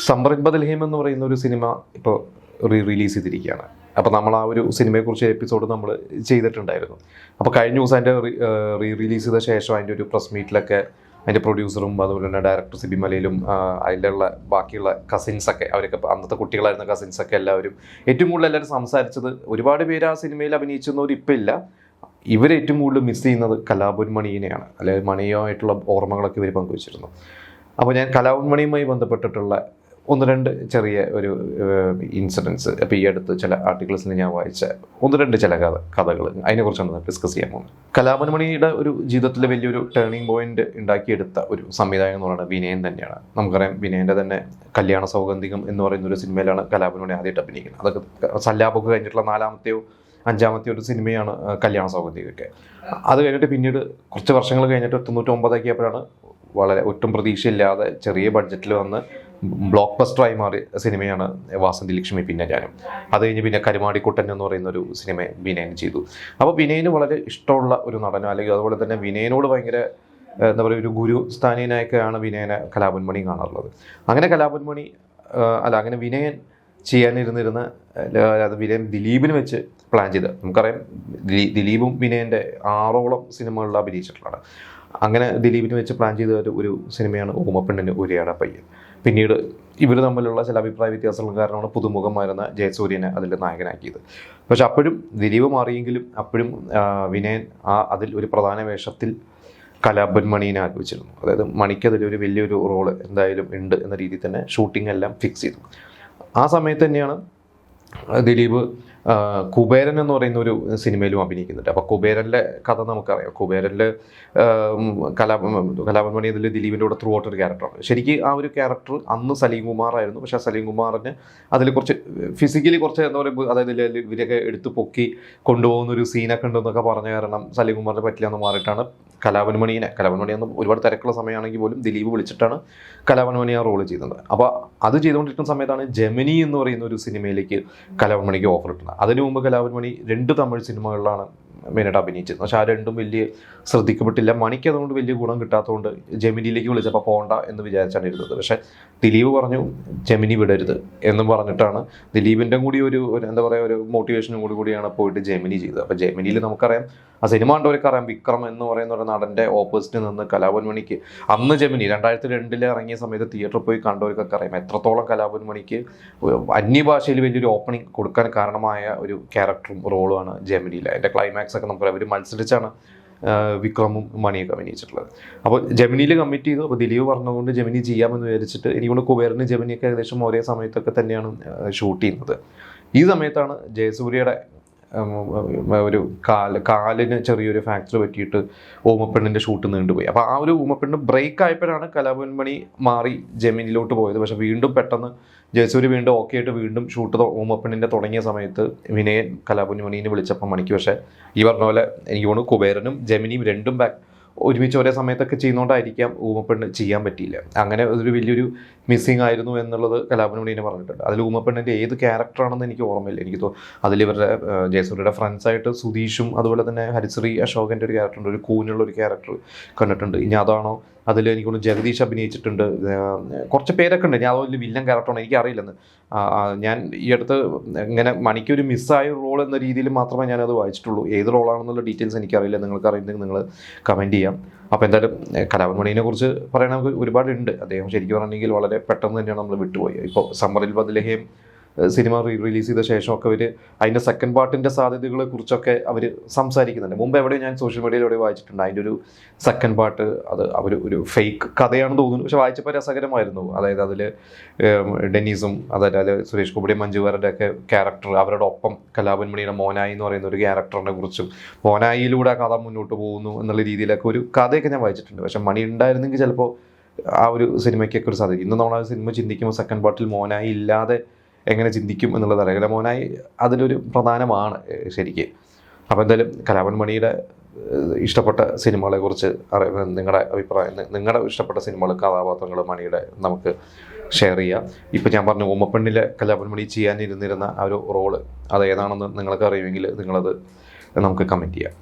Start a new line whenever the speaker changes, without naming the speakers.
Summer Bethlehem എന്ന് പറയുന്ന ഒരു സിനിമ ഇപ്പോൾ റിലീസ് ചെയ്തിരിക്കുകയാണ്. അപ്പോൾ നമ്മൾ ആ ഒരു സിനിമയെക്കുറിച്ച് എപ്പിസോഡ് നമ്മൾ ചെയ്തിട്ടുണ്ടായിരുന്നു. അപ്പോൾ കഴിഞ്ഞ ദിവസം അതിൻ്റെ റിലീസ് ചെയ്ത ശേഷം അതിൻ്റെ ഒരു പ്രസ് മീറ്റിലൊക്കെ അതിൻ്റെ പ്രൊഡ്യൂസറും അതുപോലെ തന്നെ ഡയറക്ടർ സിബി മലയിലും അതിലുള്ള ബാക്കിയുള്ള കസിൻസൊക്കെ അവരൊക്കെ അന്നത്തെ കുട്ടികളായിരുന്ന കസിൻസൊക്കെ എല്ലാവരും ഏറ്റവും കൂടുതൽ എല്ലാവരും സംസാരിച്ചത്, ഒരുപാട് പേര് ആ സിനിമയിൽ അഭിനയിച്ചെന്നവർ ഇപ്പം ഇല്ല, ഇവരേറ്റവും കൂടുതൽ മിസ് ചെയ്യുന്നത് കലാഭവൻ മണിയെയാണ്, അല്ലെങ്കിൽ മണിയുമായിട്ടുള്ള ഓർമ്മകളൊക്കെ ഇവർ പങ്കുവച്ചിരുന്നു. അപ്പോൾ ഞാൻ കലാഭവൻ മണിയുമായി ബന്ധപ്പെട്ടിട്ടുള്ള ഒന്ന് രണ്ട് ചെറിയ ഒരു ഇൻസിഡൻസ് ഇപ്പോൾ ഈ അടുത്ത് ചില ആർട്ടിക്കിൾസിൽ ഞാൻ വായിച്ച ഒന്ന് രണ്ട് ചില കഥകൾ അതിനെക്കുറിച്ചാണ് ഡിസ്കസ് ചെയ്യാൻ പോകുന്നത്. കലാഭവൻ മണിയുടെ ഒരു ജീവിതത്തിൽ വലിയൊരു ടേണിംഗ് പോയിന്റ് ഉണ്ടാക്കിയെടുത്ത ഒരു സംവിധായകൻ എന്ന് പറയുന്നത് വിനയൻ തന്നെയാണ്. നമുക്കറിയാം, വിനയൻ്റെ തന്നെ കല്യാണ സൗഗന്ധികം എന്ന് പറയുന്ന ഒരു സിനിമയിലാണ് കലാഭവൻ മണി ആദ്യമായിട്ട് അഭിനയിക്കുന്നത്. അതൊക്കെ സല്ലാപൊക്കെ കഴിഞ്ഞിട്ടുള്ള 4-മത്തെയോ 5-മത്തെയോ ഒരു സിനിമയാണ് കല്യാണ സൗഗന്ധികമൊക്കെ. അത് കഴിഞ്ഞിട്ട് പിന്നീട് കുറച്ച് വർഷങ്ങൾ കഴിഞ്ഞിട്ട് 99 ആയപ്പോഴാണ് വളരെ ഒട്ടും പ്രതീക്ഷയില്ലാതെ ചെറിയ ബഡ്ജറ്റിൽ വന്ന് ബ്ലോക്ക് ബസ്റ്ററായി മാറിയ സിനിമയാണ് വാസന്തി ലക്ഷ്മി പിന്നെ ഞാനും. അത് കഴിഞ്ഞ് പിന്നെ കരുമാടിക്കുട്ടൻ എന്ന് പറയുന്ന ഒരു സിനിമ വിനയൻ ചെയ്തു. അപ്പോൾ വിനയന് വളരെ ഇഷ്ടമുള്ള ഒരു നടനോ അല്ലെങ്കിൽ അതുപോലെ തന്നെ വിനയനോട് ഭയങ്കര എന്താ പറയുക ഒരു ഗുരു സ്ഥാനീയനായൊക്കെയാണ് വിനയനെ കലാഭവൻ മണി കാണാറുള്ളത്. അങ്ങനെ കലാഭവൻ മണി അങ്ങനെ വിനയൻ ചെയ്യാനിരുന്നിരുന്ന അത് വിനയൻ ദിലീപിന് വെച്ച് പ്ലാൻ ചെയ്ത്, നമുക്കറിയാം ദിലീപും വിനയൻ്റെ 6ഓളം സിനിമകളിൽ അഭിനയിച്ചിട്ടുള്ളതാണ്. അങ്ങനെ ദിലീപിന് വെച്ച് പ്ലാൻ ചെയ്ത ഒരു സിനിമയാണ് ഓമപ്പെണ്ണിന് ഉരിയാട പയ്യൻ. പിന്നീട് ഇവർ തമ്മിലുള്ള ചില അഭിപ്രായ വ്യത്യാസങ്ങൾ കാരണമാണ് പുതുമുഖമായിരുന്ന ജയസൂര്യനെ അതിൽ നായകനാക്കിയത്. പക്ഷെ അപ്പോഴും ദിലീപ് മാറിയെങ്കിലും അപ്പോഴും വിനയൻ അതിൽ ഒരു പ്രധാന വേഷത്തിൽ കലാഭവൻ മണീനെ ആഗ്രഹിച്ചിരുന്നു. അതായത് മണിക്ക് അതിലൊരു വലിയൊരു റോള് എന്തായാലും ഉണ്ട് എന്ന രീതിയിൽ തന്നെ ഷൂട്ടിംഗ് എല്ലാം ഫിക്സ് ചെയ്തു. ആ സമയത്ത് തന്നെയാണ് ദിലീപ് കുബേരൻ എന്ന് പറയുന്ന ഒരു സിനിമയിലും അഭിനയിക്കുന്നുണ്ട്. അപ്പോൾ കുബേരൻ്റെ കഥ നമുക്കറിയാം. കുബേരനിൽ കലാഭവൻ മണി അതിൽ ദിലീപിൻ്റെ കൂടെ ത്രൂ ഔട്ട് ഒരു ക്യാരക്ടറാണ്. ശരിക്കും ആ ഒരു ക്യാരക്ടർ അന്ന് സലീം കുമാറായിരുന്നു. പക്ഷേ സലീം കുമാറിന് അതിൽ കുറച്ച് ഫിസിക്കലി കുറച്ച് എന്താ പറയുക, അതായത് ഇവരൊക്കെ എടുത്ത് പൊക്കി കൊണ്ടുപോകുന്ന ഒരു സീനൊക്കെ ഉണ്ടെന്നൊക്കെ പറഞ്ഞ കാരണം സലീം കുമാറിനെ പറ്റില്ല എന്ന് മാറിയിട്ടാണ് കലാഭവൻ മണി അന്ന് ഒരുപാട് തിരക്കുള്ള സമയമാണെങ്കിൽ പോലും ദിലീപ് വിളിച്ചിട്ടാണ് കലാഭവൻ മണി ആ റോള് ചെയ്യുന്നത്. അപ്പോൾ അത് ചെയ്തുകൊണ്ടിരിക്കുന്ന സമയത്താണ് ജെമിനി എന്ന് പറയുന്ന ഒരു സിനിമയിലേക്ക് കലാഭവൻ മണിക്ക് ഓഫർ കിട്ടുന്നത്. അതിനു മുമ്പ് കലാഭവൻ മണി 2 തമിഴ് സിനിമകളിലാണ് മെയിനായിട്ട് അഭിനയിച്ചത്. പക്ഷെ ആ രണ്ടും വലിയ ശ്രദ്ധിക്കപ്പെട്ടില്ല. മണിക്ക് അതുകൊണ്ട് വലിയ ഗുണം കിട്ടാത്തതുകൊണ്ട് ജെമിനിയിലേക്ക് വിളിച്ചപ്പോൾ പോണ്ട എന്ന് വിചാരിച്ചാണ് ഇരുന്നത്. പക്ഷേ ദിലീപ് പറഞ്ഞു ജെമിനി വിടരുത് എന്നും പറഞ്ഞിട്ടാണ് ദിലീപിൻ്റെ കൂടി ഒരു എന്താ പറയുക ഒരു മോട്ടിവേഷനും കൂടിയാണ് പോയിട്ട് ജെമിനി ചെയ്തത്. അപ്പോൾ ജെമിനിയിൽ നമുക്കറിയാം, ആ സിനിമ കണ്ടവർക്ക് അറിയാം, വിക്രം എന്ന് പറയുന്ന ഒരു നടൻ്റെ ഓപ്പോസിറ്റ് നിന്ന് കലാഭവൻ മണിക്ക് അന്ന് ജെമിനി 2002 ഇറങ്ങിയ സമയത്ത് തിയേറ്ററിൽ പോയി കണ്ടവർക്കൊക്കെ അറിയാം എത്രത്തോളം കലാഭവൻ മണിക്ക് അന്യഭാഷയിൽ വലിയൊരു ഓപ്പണിംഗ് കൊടുക്കാൻ കാരണമായ ഒരു ക്യാരക്ടറും റോളുമാണ് ജെമിനിയിൽ. അതിൻ്റെ ക്ലൈമാക്സ് ഒക്കെ നമുക്കറിയാം, അവർ മത്സരിച്ചാണ് വിക്രമും മണിയൊക്കെ അഭിനയിച്ചിട്ടുള്ളത്. അപ്പോൾ ജെമിനിയിൽ കമ്മിറ്റ് ചെയ്തു. അപ്പോൾ ദിലീപ് പറഞ്ഞതുകൊണ്ട് ജെമിനി ചെയ്യാമെന്ന് വിചാരിച്ചിട്ട് എനിക്കൊണ്ട് കുബേറിന് ജെമിനിയൊക്കെ ഏകദേശം ഒരേ സമയത്തൊക്കെ തന്നെയാണ് ഷൂട്ട് ചെയ്യുന്നത്. ഈ സമയത്താണ് ജയസൂര്യയുടെ ഒരു കാലിന് ചെറിയൊരു ഫ്രാക്ചർ പറ്റിയിട്ട് ഓമപ്പെണ്ണിൻ്റെ ഷൂട്ട് നീണ്ടുപോയി. അപ്പോൾ ആ ഒരു ഓമപ്പെണ്ണ് ബ്രേക്ക് ആയപ്പോഴാണ് കലാഭവൻ മണി മാറി ജെമിനിലോട്ട് പോയത്. പക്ഷെ വീണ്ടും പെട്ടെന്ന് ജയസൂര്യ വീണ്ടും ഓക്കെ ആയിട്ട് വീണ്ടും ഷൂട്ട് ഓമപ്പെണ്ണിൻ്റെ തുടങ്ങിയ സമയത്ത് വിനയൻ കലാഭവൻ മണീനെ വിളിച്ചപ്പോൾ മണിക്ക് പക്ഷേ ഈ പറഞ്ഞ പോലെ എനിക്ക് തോന്നുന്നു കുബേരനും ജെമിനിയും രണ്ടും ഒരുമിച്ച് ഒരേ സമയത്തൊക്കെ ചെയ്യുന്നതുകൊണ്ടായിരിക്കാം ഊമപ്പെണ്ണ് ചെയ്യാൻ പറ്റിയില്ല. അങ്ങനെ ഒരു വലിയൊരു മിസ്സിങ് ആയിരുന്നു എന്നുള്ളത് കലാഭവൻ മണീനെ പറഞ്ഞിട്ടുണ്ട്. അതിൽ ഊമപ്പെണ്ണിൻ്റെ ഏത് ക്യാരക്ടറാണെന്ന് എനിക്ക് ഓർമ്മയില്ല. എനിക്ക് അതിൽ ഇവരുടെ ജയസൂര്യയുടെ ഫ്രണ്ട്സായിട്ട് സുധീഷും അതുപോലെ തന്നെ ഹരിശ്രീ അശോകൻ്റെ ഒരു ക്യാരക്ടറുണ്ട്, ഒരു കൂനുള്ള ഒരു ക്യാരക്ടർ കണ്ടിട്ടുണ്ട്. ഇനി അതാണോ അതിൽ എനിക്കൊന്ന് ജഗദീഷ് അഭിനയിച്ചിട്ടുണ്ട്, കുറച്ച് പേരൊക്കെ ഉണ്ട്. ഞാൻ അതുപോലെ വില്ലൻ ക്യാരക്ടറാണ് എനിക്കറിയില്ലെന്ന്. ഞാൻ ഈ അടുത്ത് ഇങ്ങനെ മണിക്കൊരു മിസ്സായ റോൾ എന്ന രീതിയിൽ മാത്രമേ ഞാനത് വായിച്ചിട്ടുള്ളൂ. ഏത് റോളാണെന്നുള്ള ഡീറ്റെയിൽസ് എനിക്കറിയില്ല. നിങ്ങൾക്ക് അറിയുന്നെങ്കിൽ നിങ്ങൾ കമൻറ്റ് ചെയ്യാം. അപ്പോൾ എന്തായാലും കലാഭവൻ മണീനെ കുറിച്ച് പറയാൻ നമുക്ക് ഒരുപാടുണ്ട്. അദ്ദേഹം ശരിക്കും പറഞ്ഞെങ്കിൽ വളരെ പെട്ടെന്ന് തന്നെയാണ് നമ്മൾ വിട്ടുപോയത്. ഇപ്പോൾ സമ്മറിൽ ബദൽഹേം സിനിമ റിലീസ് ചെയ്ത ശേഷമൊക്കെ അവർ അതിൻ്റെ സെക്കൻഡ് പാർട്ടിൻ്റെ സാധ്യതകളെ കുറിച്ചൊക്കെ അവർ സംസാരിക്കുന്നുണ്ട്. മുമ്പ് എവിടെയും ഞാൻ സോഷ്യൽ മീഡിയയിൽ എവിടെ വായിച്ചിട്ടുണ്ട് അതിൻ്റെ ഒരു സെക്കൻഡ് പാർട്ട് അത് അവർ ഒരു ഫേക്ക് കഥയാണെന്ന് തോന്നുന്നു. പക്ഷെ വായിച്ചപ്പോൾ രസകരമായിരുന്നു. അതായത് അതിൽ ഡെന്നീസും അതായത് സുരേഷ് ഗോപിയുടെയും മഞ്ജു വാര്യരുടെ ഒക്കെ ക്യാരക്ടർ, അവരുടെ ഒപ്പം കലാഭവൻ മണിയുടെ മോനായി എന്ന് പറയുന്ന ഒരു ക്യാരക്ടറിനെ കുറിച്ചും മോനായിലൂടെ ആ കഥ മുന്നോട്ട് പോകുന്നു എന്നുള്ള രീതിയിലൊക്കെ ഒരു കഥയൊക്കെ ഞാൻ വായിച്ചിട്ടുണ്ട്. പക്ഷെ മണി ഉണ്ടായിരുന്നെങ്കിൽ ചിലപ്പോൾ ആ ഒരു സിനിമയ്ക്കൊക്കെ ഒരു സാധ്യത. ഇന്ന് നമ്മൾ ആ സിനിമ ചിന്തിക്കുമ്പോൾ സെക്കൻഡ് പാർട്ടിൽ മോനായി ഇല്ലാതെ എങ്ങനെ ചിന്തിക്കും എന്നുള്ളത് അറിയാം. മോനായി അതിലൊരു പ്രധാനമാണ് ശരിക്ക്. അപ്പോൾ എന്തായാലും കലാഭവൻ മണിയുടെ ഇഷ്ടപ്പെട്ട സിനിമകളെക്കുറിച്ച് നിങ്ങളുടെ അഭിപ്രായം, നിങ്ങളുടെ ഇഷ്ടപ്പെട്ട സിനിമകൾ, കഥാപാത്രങ്ങൾ മണിയുടെ നമുക്ക് ഷെയർ ചെയ്യാം. ഇപ്പോൾ ഞാൻ പറഞ്ഞു ഓമപ്പെണ്ണിലെ കലാഭവൻ മണി ചെയ്യാനിരുന്നിരുന്ന ആ ഒരു റോള് അത് ഏതാണെന്ന് നിങ്ങൾക്ക് അറിയുമെങ്കിൽ നിങ്ങളത് നമുക്ക് കമൻറ്റ് ചെയ്യാം.